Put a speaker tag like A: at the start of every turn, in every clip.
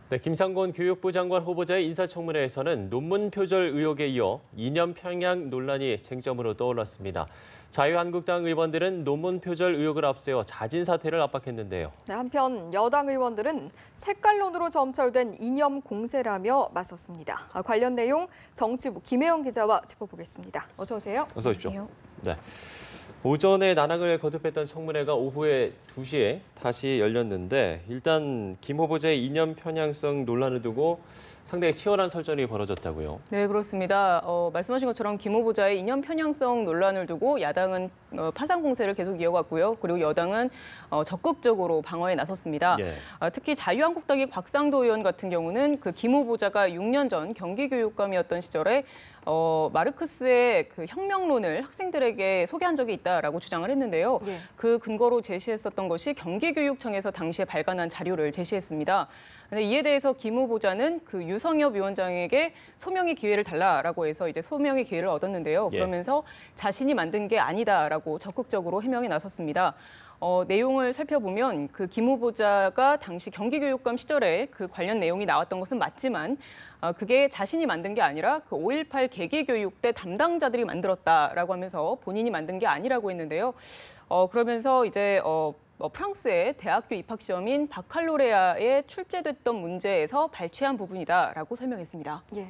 A: 네, 김상곤 교육부 장관 후보자의 인사청문회에서는 논문 표절 의혹에 이어 이념 편향 논란이 쟁점으로 떠올랐습니다. 자유한국당 의원들은 논문 표절 의혹을 앞세워 자진 사퇴를 압박했는데요.
B: 네, 한편 여당 의원들은 색깔론으로 점철된 이념 공세라며 맞섰습니다. 관련 내용 정치부 김혜영 기자와 짚어보겠습니다. 어서 오세요.
A: 어서 오십시오. 네. 오전에 난항을 거듭했던 청문회가 오후에 2시에 다시 열렸는데 일단 김 후보자의 이념 편향성 논란을 두고 상당히 치열한 설전이 벌어졌다고요.
C: 네, 그렇습니다. 말씀하신 것처럼 김 후보자의 이념 편향성 논란을 두고 야당은 파상 공세를 계속 이어갔고요. 그리고 여당은 적극적으로 방어에 나섰습니다.
A: 예.
C: 특히 자유한국당의 곽상도 의원 같은 경우는 그 김 후보자가 6년 전 경기교육감이었던 시절에 마르크스의 그 혁명론을 학생들에게 소개한 적이 있다라고 주장을 했는데요.
B: 예.
C: 그 근거로 제시했었던 것이 경기교육청에서 당시에 발간한 자료를 제시했습니다. 근데 이에 대해서 김 후보자는 그 유성엽 위원장에게 소명의 기회를 달라라고 해서 이제 소명의 기회를 얻었는데요.
A: 예.
C: 그러면서 자신이 만든 게 아니다라고 적극적으로 해명에 나섰습니다. 내용을 살펴보면 그 김 후보자가 당시 경기교육감 시절에 그 관련 내용이 나왔던 것은 맞지만 그게 자신이 만든 게 아니라 그 5.18 계기교육 때 담당자들이 만들었다라고 하면서 본인이 만든 게 아니라고 했는데요. 그러면서 이제 프랑스의 대학교 입학 시험인 바칼로레아에 출제됐던 문제에서 발췌한 부분이다라고 설명했습니다.
B: 예.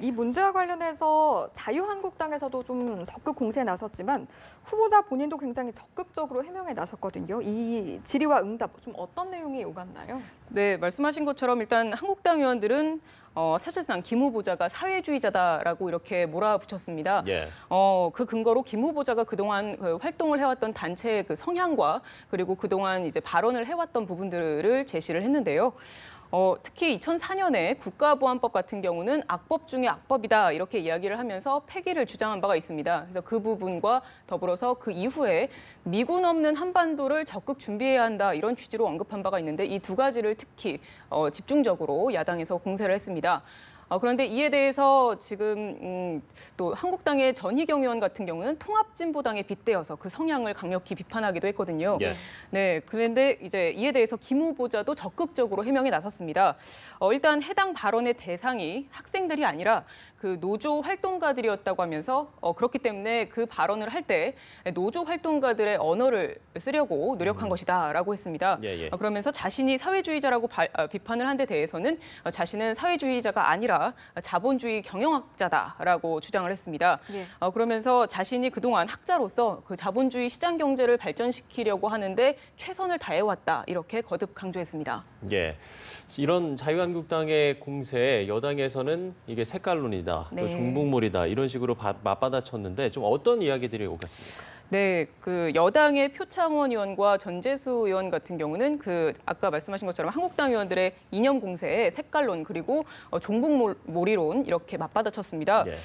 B: 이 문제와 관련해서 자유한국당에서도 좀 적극 공세에 나섰지만 후보자 본인도 굉장히 적극적으로 해명에 나섰거든요. 이 질의와 응답 좀 어떤 내용이 오갔나요?
C: 네, 말씀하신 것처럼 일단 한국당 의원들은 사실상 김 후보자가 사회주의자다라고 이렇게 몰아붙였습니다.
A: 예.
C: 그 근거로 김 후보자가 그동안 그 활동을 해왔던 단체의 그 성향과 그리고 그동안 이제 발언을 해왔던 부분들을 제시를 했는데요. 특히 2004년에 국가보안법 같은 경우는 악법 중에 악법이다 이렇게 이야기를 하면서 폐기를 주장한 바가 있습니다. 그래서 그 부분과 더불어서 그 이후에 미군 없는 한반도를 적극 준비해야 한다 이런 취지로 언급한 바가 있는데 이 두 가지를 특히 집중적으로 야당에서 공세를 했습니다. 그런데 이에 대해서 지금 또 한국당의 전희경 의원 같은 경우는 통합진보당에 빗대어서 그 성향을 강력히 비판하기도 했거든요.
A: 예.
C: 네, 그런데 이제 이에 대해서 김 후보자도 적극적으로 해명에 나섰습니다. 일단 해당 발언의 대상이 학생들이 아니라 그 노조 활동가들이었다고 하면서 그렇기 때문에 그 발언을 할 때 노조 활동가들의 언어를 쓰려고 노력한 것이다라고 했습니다.
A: 예, 예.
C: 그러면서 자신이 사회주의자라고 비판을 한 데 대해서는 자신은 사회주의자가 아니라 자본주의 경영학자다라고 주장을 했습니다.
B: 예.
C: 그러면서 자신이 그동안 학자로서 그 자본주의 시장 경제를 발전시키려고 하는데 최선을 다해왔다 이렇게 거듭 강조했습니다.
A: 예. 이런 자유한국당의 공세에 여당에서는 이게 색깔론이다,
C: 네.
A: 또 종북몰이다 이런 식으로 맞받아쳤는데 좀 어떤 이야기들이 오갔습니까?
C: 네, 그 여당의 표창원 의원과 전재수 의원 같은 경우는 그 아까 말씀하신 것처럼 한국당 의원들의 이념 공세에 색깔론 그리고 종북몰이론 이렇게 맞받아쳤습니다.
A: 예.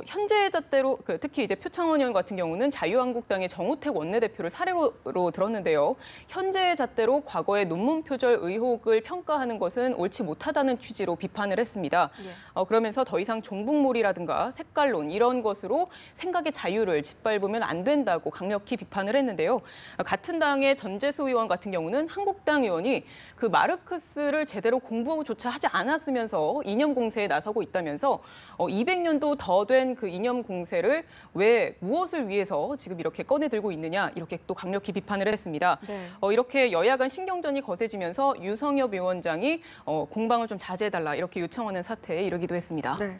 C: 현재 잣대로 특히 이제 표창원 의원 같은 경우는 자유한국당의 정우택 원내대표를 사례로 들었는데요. 현재의 잣대로 과거의 논문 표절 의혹을 평가하는 것은 옳지 못하다는 취지로 비판을 했습니다.
B: 예.
C: 그러면서 더 이상 종북몰이라든가 색깔론 이런 것으로 생각의 자유를 짓밟으면 안 된다고 강력히 비판을 했는데요. 같은 당의 전재수 의원 같은 경우는 한국당 의원이 그 마르크스를 제대로 공부조차 하지 않았으면서 이념 공세에 나서고 있다면서 200년도 더 된 그 이념 공세를 왜 무엇을 위해서 지금 이렇게 꺼내 들고 있느냐 이렇게 또 강력히 비판을 했습니다.
B: 네.
C: 이렇게 여야 간 신경전이 거세지면서 유성엽 위원장이 공방을 좀 자제해달라 이렇게 요청하는 사태에 이르기도 했습니다.
B: 네.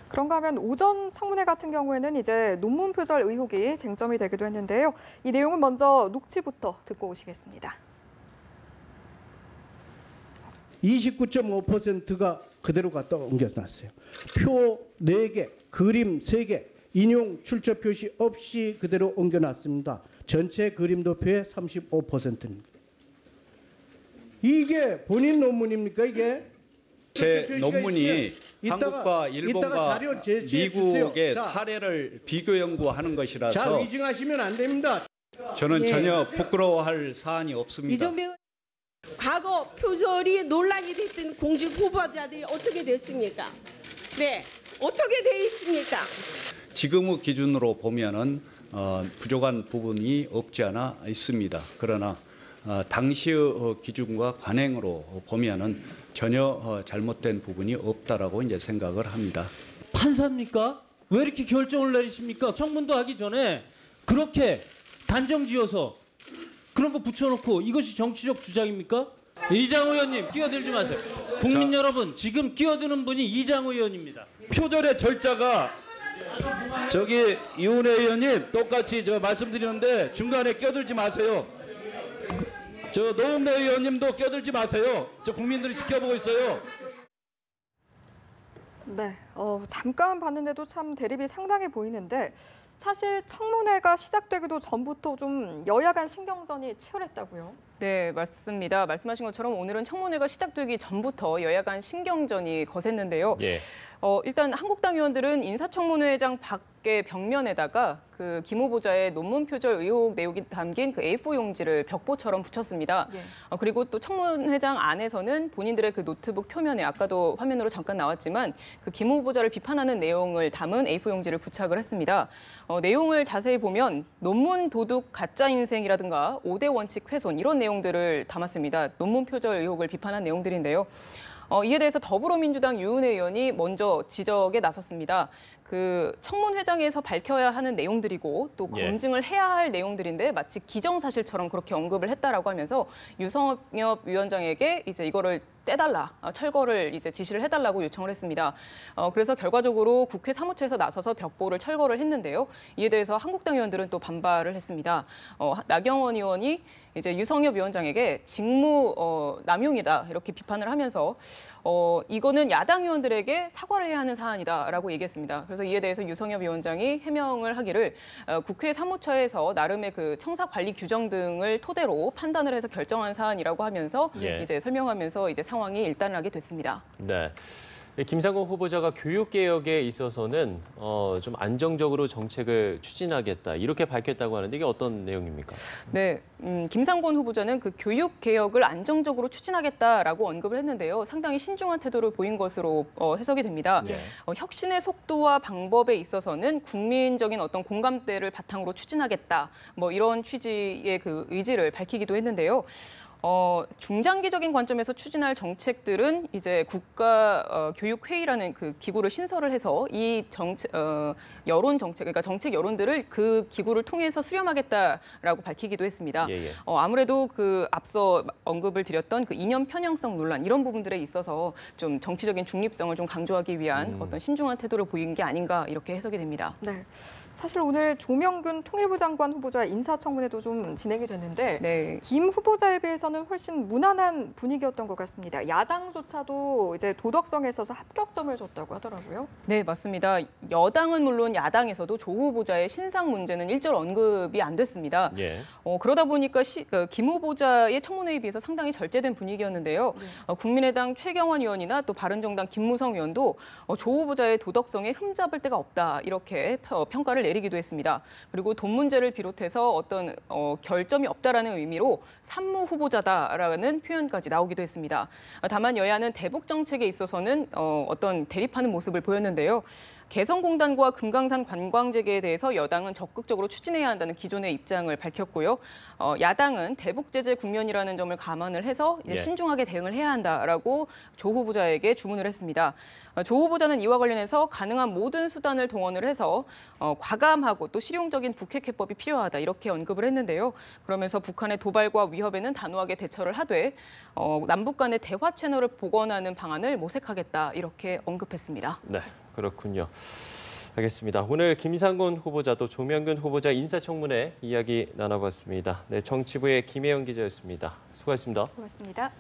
B: 그런가 하면 오전 청문회 같은 경우에는 이제 논문 표절 의혹이 쟁점이 되기도 했는데요. 이 내용은 먼저 녹취부터 듣고 오시겠습니다.
D: 29.5%가 그대로 갖다 옮겨놨어요. 표 4개, 그림 3개, 인용 출처 표시 없이 그대로 옮겨놨습니다. 전체 그림 도표의 35%입니다. 이게 본인 논문입니까, 이게?
E: 제 논문이 한국과 일본과 미국의 사례를 비교 연구하는 것이라서
D: 자, 위증하시면 안 됩니다.
E: 저는 전혀 부끄러워할 사안이 없습니다.
F: 과거 표절이 논란이 됐던 공직 후보자들이 어떻게 됐습니까? 네, 어떻게 돼 있습니까?
E: 지금의 기준으로 보면은 부족한 부분이 없지 않아 있습니다. 그러나 당시의 기준과 관행으로 보면은 전혀 잘못된 부분이 없다라고 이제 생각을 합니다.
G: 판사입니까? 왜 이렇게 결정을 내리십니까? 청문도 하기 전에 그렇게 단정지어서 그런 거 붙여놓고 이것이 정치적 주장입니까? 이장 의원님 끼어들지 마세요. 국민 여러분, 지금 끼어드는 분이 이장 의원입니다.
H: 표절의 절차가 저기 이훈혜 의원님 똑같이 저 말씀드리는데 중간에 끼어들지 마세요. 저 노웅래 의원님도 끼어들지 마세요. 저 국민들이 지켜보고 있어요.
B: 네, 잠깐 봤는데도 참 대립이 상당해 보이는데 사실 청문회가 시작되기도 전부터 좀 여야 간 신경전이 치열했다고요?
C: 네, 맞습니다. 말씀하신 것처럼 오늘은 청문회가 시작되기 전부터 여야 간 신경전이 거셌는데요.
A: 예.
C: 일단 한국당 의원들은 인사청문회장 밖에 벽면에다가 그 김 후보자의 논문 표절 의혹 내용이 담긴 그 A4 용지를 벽보처럼 붙였습니다.
B: 예.
C: 그리고 또 청문회장 안에서는 본인들의 그 노트북 표면에 아까도 화면으로 잠깐 나왔지만 그 김 후보자를 비판하는 내용을 담은 A4 용지를 부착을 했습니다. 내용을 자세히 보면 논문 도둑 가짜 인생이라든가 5대 원칙 훼손 이런 내용들을 담았습니다. 논문 표절 의혹을 비판한 내용들인데요. 이에 대해서 더불어민주당 유은혜 의원이 먼저 지적에 나섰습니다. 그 청문회장에서 밝혀야 하는 내용들이고 또
A: 예.
C: 검증을 해야 할 내용들인데 마치 기정사실처럼 그렇게 언급을 했다라고 하면서 유성엽 위원장에게 이제 이거를 떼달라, 철거를 이제 지시를 해달라고 요청을 했습니다. 그래서 결과적으로 국회 사무처에서 나서서 벽보를 철거를 했는데요. 이에 대해서 한국당 의원들은 또 반발을 했습니다. 나경원 의원이 이제 유성엽 위원장에게 직무 남용이다 이렇게 비판을 하면서 이거는 야당 의원들에게 사과를 해야 하는 사안이다라고 얘기했습니다. 그래서 이에 대해서 유성엽 위원장이 해명을 하기를 국회 사무처에서 나름의 그 청사 관리 규정 등을 토대로 판단을 해서 결정한 사안이라고 하면서
A: 예.
C: 이제 설명하면서 이제 상황이 일단하게 됐습니다.
A: 네. 김상곤 후보자가 교육개혁에 있어서는 좀 안정적으로 정책을 추진하겠다 이렇게 밝혔다고 하는데 이게 어떤 내용입니까?
C: 네, 김상곤 후보자는 그 교육 개혁을 안정적으로 추진하겠다라고 언급을 했는데요. 상당히 신중한 태도를 보인 것으로 해석이 됩니다.
A: 네.
C: 혁신의 속도와 방법에 있어서는 국민적인 어떤 공감대를 바탕으로 추진하겠다. 뭐 이런 취지의 그 의지를 밝히기도 했는데요. 중장기적인 관점에서 추진할 정책들은 이제 국가교육회의라는 그 기구를 신설을 해서 이 여론 정책, 그러니까 정책 여론들을 그 기구를 통해서 수렴하겠다라고 밝히기도 했습니다.
A: 예, 예.
C: 아무래도 그 앞서 언급을 드렸던 그 이념 편향성 논란 이런 부분들에 있어서 좀 정치적인 중립성을 좀 강조하기 위한 어떤 신중한 태도를 보인 게 아닌가 이렇게 해석이 됩니다.
B: 네. 사실 오늘 조명균 통일부 장관 후보자 인사청문회도 좀 진행이 됐는데
C: 네.
B: 김 후보자에 비해서는 훨씬 무난한 분위기였던 것 같습니다. 야당조차도 이제 도덕성에 있어서 합격점을 줬다고 하더라고요.
C: 네, 맞습니다. 여당은 물론 야당에서도 조 후보자의 신상 문제는 일절 언급이 안 됐습니다.
A: 예.
C: 그러다 보니까 김 후보자의 청문회에 비해서 상당히 절제된 분위기였는데요. 국민의당 최경환 의원이나 또 바른정당 김무성 의원도 조 후보자의 도덕성에 흠잡을 데가 없다 이렇게 평가를 내리기도 했습니다. 그리고 돈 문제를 비롯해서 어떤 결점이 없다라는 의미로 산무 후보자다라는 표현까지 나오기도 했습니다. 다만 여야는 대북 정책에 있어서는 어떤 대립하는 모습을 보였는데요. 개성공단과 금강산 관광재개에 대해서 여당은 적극적으로 추진해야 한다는 기존의 입장을 밝혔고요. 야당은 대북 제재 국면이라는 점을 감안을 해서 이제
A: 예.
C: 신중하게 대응을 해야 한다라고 조 후보자에게 주문을 했습니다. 조 후보자는 이와 관련해서 가능한 모든 수단을 동원을 해서 과감하고 또 실용적인 북핵 해법이 필요하다 이렇게 언급을 했는데요. 그러면서 북한의 도발과 위협에는 단호하게 대처를 하되 남북 간의 대화 채널을 복원하는 방안을 모색하겠다 이렇게 언급했습니다.
A: 네, 그렇군요. 알겠습니다. 오늘 김상곤 후보자 또 조명균 후보자 인사청문회 이야기 나눠봤습니다. 네, 정치부의 김혜영 기자였습니다. 수고하셨습니다.
B: 고맙습니다.